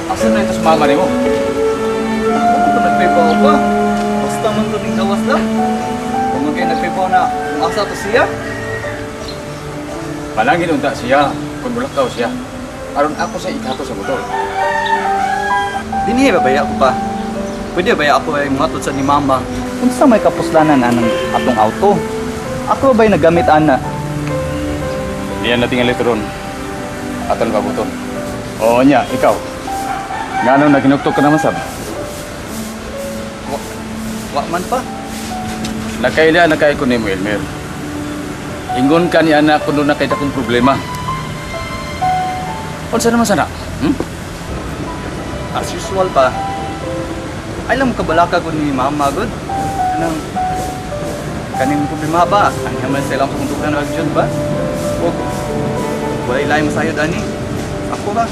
Asan na ito sa mama ni mo? Kung nagpipaw pa, basta man ito ning gawas na. Kung kayo nagpipaw na, asa to siya? Malangin unta siya, kung bulak daw siya. Aron ako sa ikato sa motor. Dinihi ba baya ko pa? Pwede ba ako ay matod sa ni mama? Kung sa may kapuslanan anang atong auto, ako ba'y nagamit ana? Diyan nating elektron. Atal ba buton? Oo niya, ikaw. Nga nung naginuktok ka naman sab? Wa man pa. Nakaila na kay ko ni mo, Elmer. Ingon ka ni anak kung doon nakita kong problema. Unsa naman sana? As usual pa. Ay lang kabalaka ko ni mama good. Kaning problema ba? Ang yaman sila ang pamundukan na agjud ba? Huwag. Walay laing masayod ani. Ako ba?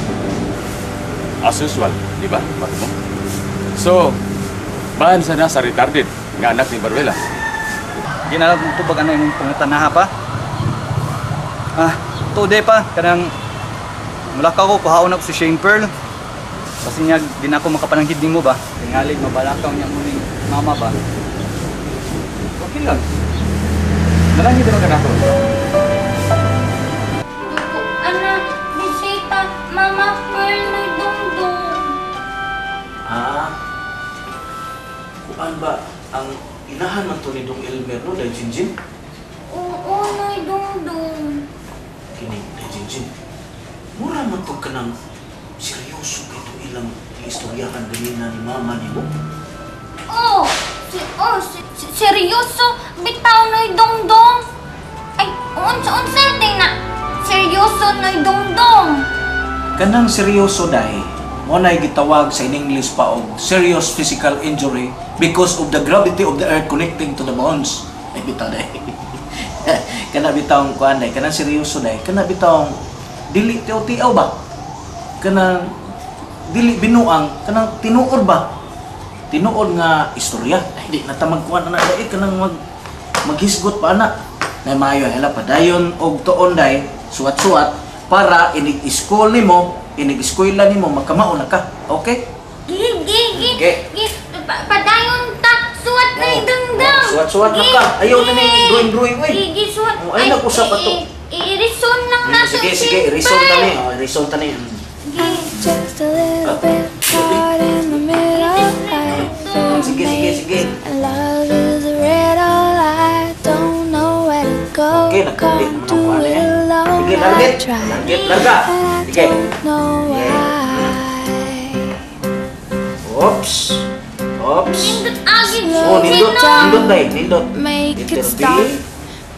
As usual, di ba? Bakit mo? So, bahan sana sa retarded nga anak ni Baruela. Ginalab mo ito pag ano yung pangitanaha pa? Today pa, kanang mulaka ko, kuhaon ako si Shane Pearl. Kasi nga, di na ako makapananghid mo ba? Tingalig, mabalakaw niya muling mama ba? Okay lang. Nalangin naman ka na ako. Anak, bisita, Mama Pearl na dungdung. Kuan ba ang inahan man to ni Dong Elmer no dahil Jinjin? Oo, na dungdung. Kini dahil Jinjin. Mura man to kanang seryoso kay to ilang istoryahan ganina ni mama ni mo. Seryoso, bitaw na dungdung. Ay, unsa din na. Seryoso na dungdung. Kanang seryoso dahil mo na gitawag sa in English pa og serious physical injury because of the gravity of the earth connecting to the bones. Ay bitaw dahil. Kana bitawng kuan dahil, kanang seryoso dahil, kana bitawng dili tiaw-tiaw ba? Kanang dili binuang, kanang tinuod ba? Tinuod nga istorya. Ay di natamag kuan ana dahil, kanang maghisgot pa ana. Na maayo hala padayon og tuon dahil suwat-suwat para inig-school nimo, inig-eskwela nimo makamao na ka. Okay? Okay. Padayon ta, suwat na dungdung. Suwat-suwat na ka. Ayaw na ni drawing-drawing we. Suwat. Ay nag-usap pa to. I-reason lang natin. Sige, reason ta ni. Reason ta ni. Just a little bit caught in the middle. Sige. And love is a riddle. I don't know where to go. Okay, nagkabit mo Come to ng kuwan it eh. alone. Sige, I larga. tried, Larga. and I Sige. don't know why. Oops. Nindot agin. Oh, nindot dahil, nindot. Make Little it stop, B.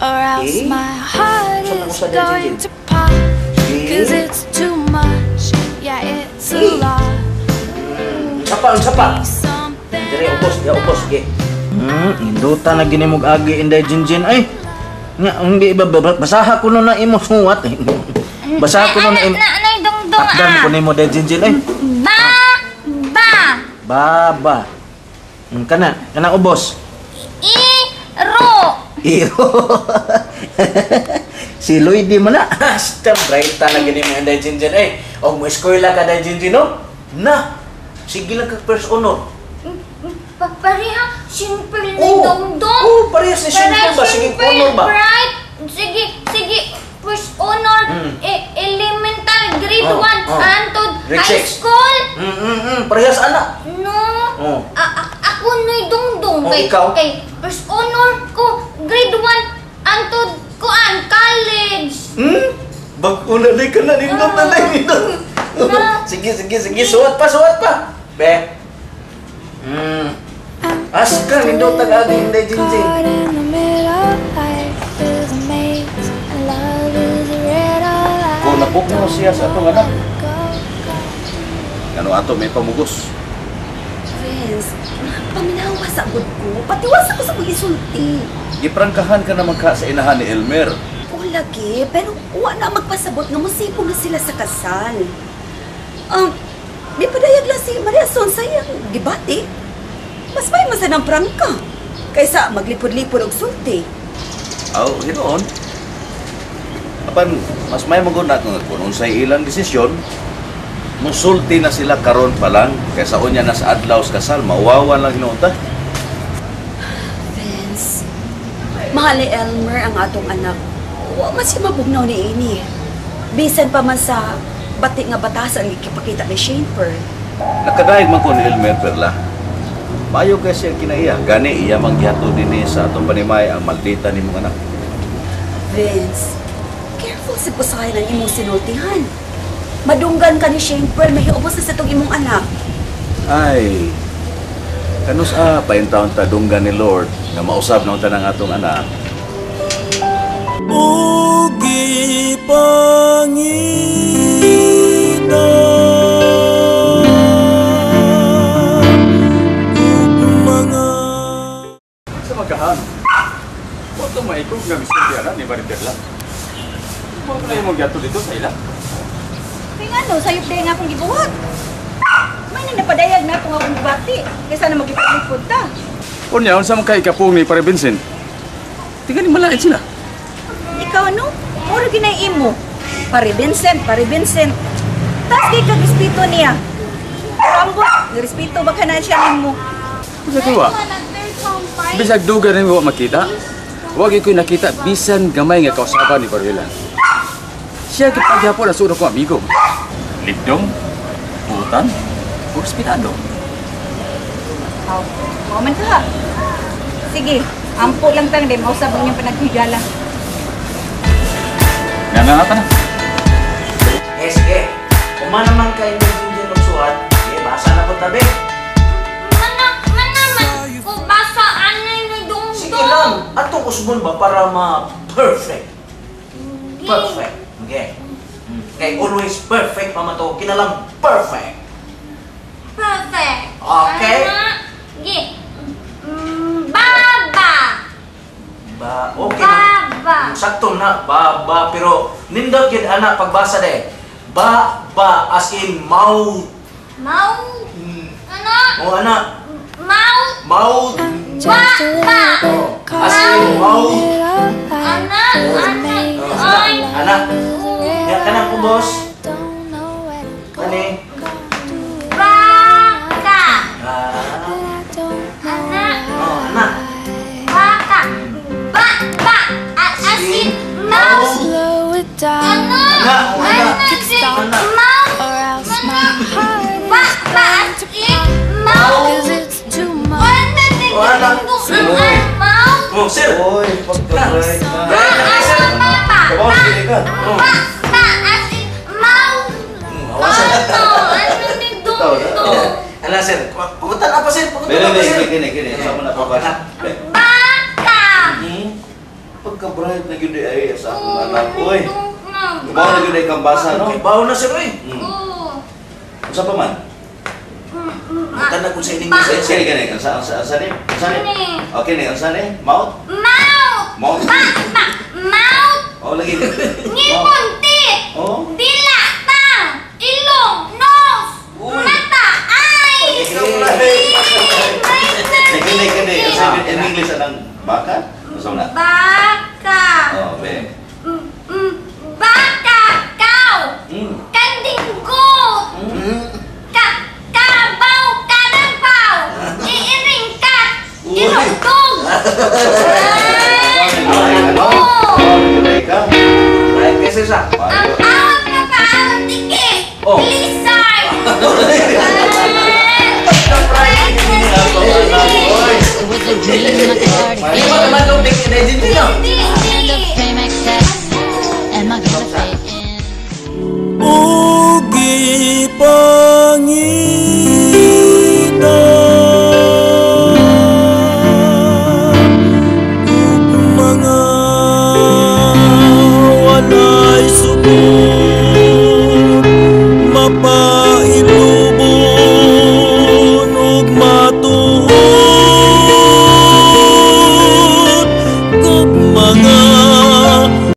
or else A. my heart Saan ako is sa going Jinjin? to pop. B. Cause it's too much. Yeah, it's a A. lot. Sapa. Something Dire ubos, ge. Induta na ginimog agi inday Jinjin ay. Nga hindi basaha ko na imo suwat eh. Basaha ko na imo. Nanay dungdung Takdan ko nimo day Jinjin ay. Baba. Kana ubos. Iro. Si Lloydie mo na. Step bright ta na ginimo inday Jinjin ay. Og mo eskwela ka day Jinjin no? Na. Sige lang ka first honor. Pareha, simple na Oh, dungdung. oh, parehas na simple ba? Sige, honor ba? Right? Sige. First honor, elemental, grade 1, antod, Grade high 6. school. Parehas anak. No. Oh. Ako na'y dungdung. Oh, ikaw? Kay first honor ko, grade 1, antod, college. Bag-una na ka na, nindot na nindot. Sige, suwat pa. Be. Aska, nindot tagagin inday Jinjin. caught in the middle. Life is a maze, and love is a riddle. Kung napok mo siya sa atong anak, Go. ano ato may pamugos. Friends, paminawa sa agod ko. Patiwas ako sa kong isulti. Giprangkahan ka naman ka sa inahan ni Elmer. Wala lagi, pero wala magpasabot nga musipo na sila sa kasal. Di padayag lang si Maria Son sa iyang gibati. Mas may masanang prangka kaysa maglipod-lipod og sulti. Aw, ginoon. Apan, mas may maguna kung unsay ilang desisyon, musulti na sila karon pa lang, kaysa unya na sa adlaw sa kasal, mauwawan lang ginoon ta. Vince, mahal ni Elmer ang atong anak. Wa man siya mabugnaw ni ini. Bisan pa man sa bati nga batasan gikipakita ni Shane Pearl. Nakadayag man ko ni Elmer Perla. Maayo kay siya kinaiya. Gani iya manggihato dinhi sa atong panimay ang maldita ni mong anak. Vince, careful sa pusahay ng imong sinultihan. Madunggan ka ni Shane Pearl, mahiubos na sa itong imong anak. Ay, kanus paintaon ta dunggan ni Lord nga mausab na tanang atong anak. Ugi Sa magkahan, huwag itong maikog nga bisentiyanan ni Mariperla. Huwag na yung magyato dito sa ila. Kaya nga no, sayop dahil nga akong gibuhat. May napadayag na akong akong bati. Kaysa na magipagpipod ta. Unya, unsa man kay kapung ni Pare Vincent? Tingnan ni malait sila. Ikaw no? Mura ginay imo. Pare Vincent. Tas di kag respeto niya. Ambot, respeto baka na siya nimo. Sa tuwa, bisag dugan rin mo makita. Huwag ko'y nakita bisan gamay nga kausapan ni Parwila. Siya kipaghapon ang sunod kong amigo. Ligdong, putan, o respetado. Moment ka. Sige, ampo lang tang din. Mausap mo niyang panaghigala. Nanangata na. Sige. Kuma naman kayo ng dyan magsuhat. Sige, basa na po tabi. Manaman ko basa anay na dungdong. Sige lang. Atong usbon ba para ma-perfect? Perfect. Okay. Okay, always perfect, mama to. Kinalang perfect. Perfect. Okay. Gi. Baba. Okay na. Baba. Sakto na. Baba. Pero, nindot yun, anak, pagbasa de. Ba, as in, mouth. Mau. Ano? O, anak. Mouth. Mouth. Baba. As in, mouth. Anak. Ay. Anak. Ya, kanan po, boss. Kani. Baka. Anak. Oh, anak. Baka. Ba. Asin. Mau. Slow it down, Anak. Anak. Stop. Mau. or else my heart is Ba. Asin. Mau. cause it's too much. Oh, anak. Mau. Oh, sir. Oy, pagkabay na. Ba. Asin. Mau. Awasan. Ano ni Dungdung? Anak, sir. Pugutan apa, sir? Pugutan Bene, apa, sir? kini. Sama na pa ba? Baka. Pagka-bright na gid ay sa akong anak. Oy, kumaw na gid ay kambasa no. Okay, bawo na, sir, eh. Usa pa man. Tanda ko sa ining Sige gani, sa ni? Okay ni, sa ni? Mouth? Mouth. Mouth. Mouth. Oh, lagi. Ngipon, teeth. Oh. Dila, tang, ilong, nose, mata, eyes. Kini. Sa in English anang baka? Usa na. Baka. Oh, be. Baka, cow. Kanding goat. Kabaw, karabaw. Iiring cat. Ilugtog. Right, kay sir, sa. Ang awat na paawat tiki. Oh. Lizard. Ano ba naman itong big identity, no? Ugi Panginoon, ug mga walay subod, mapailo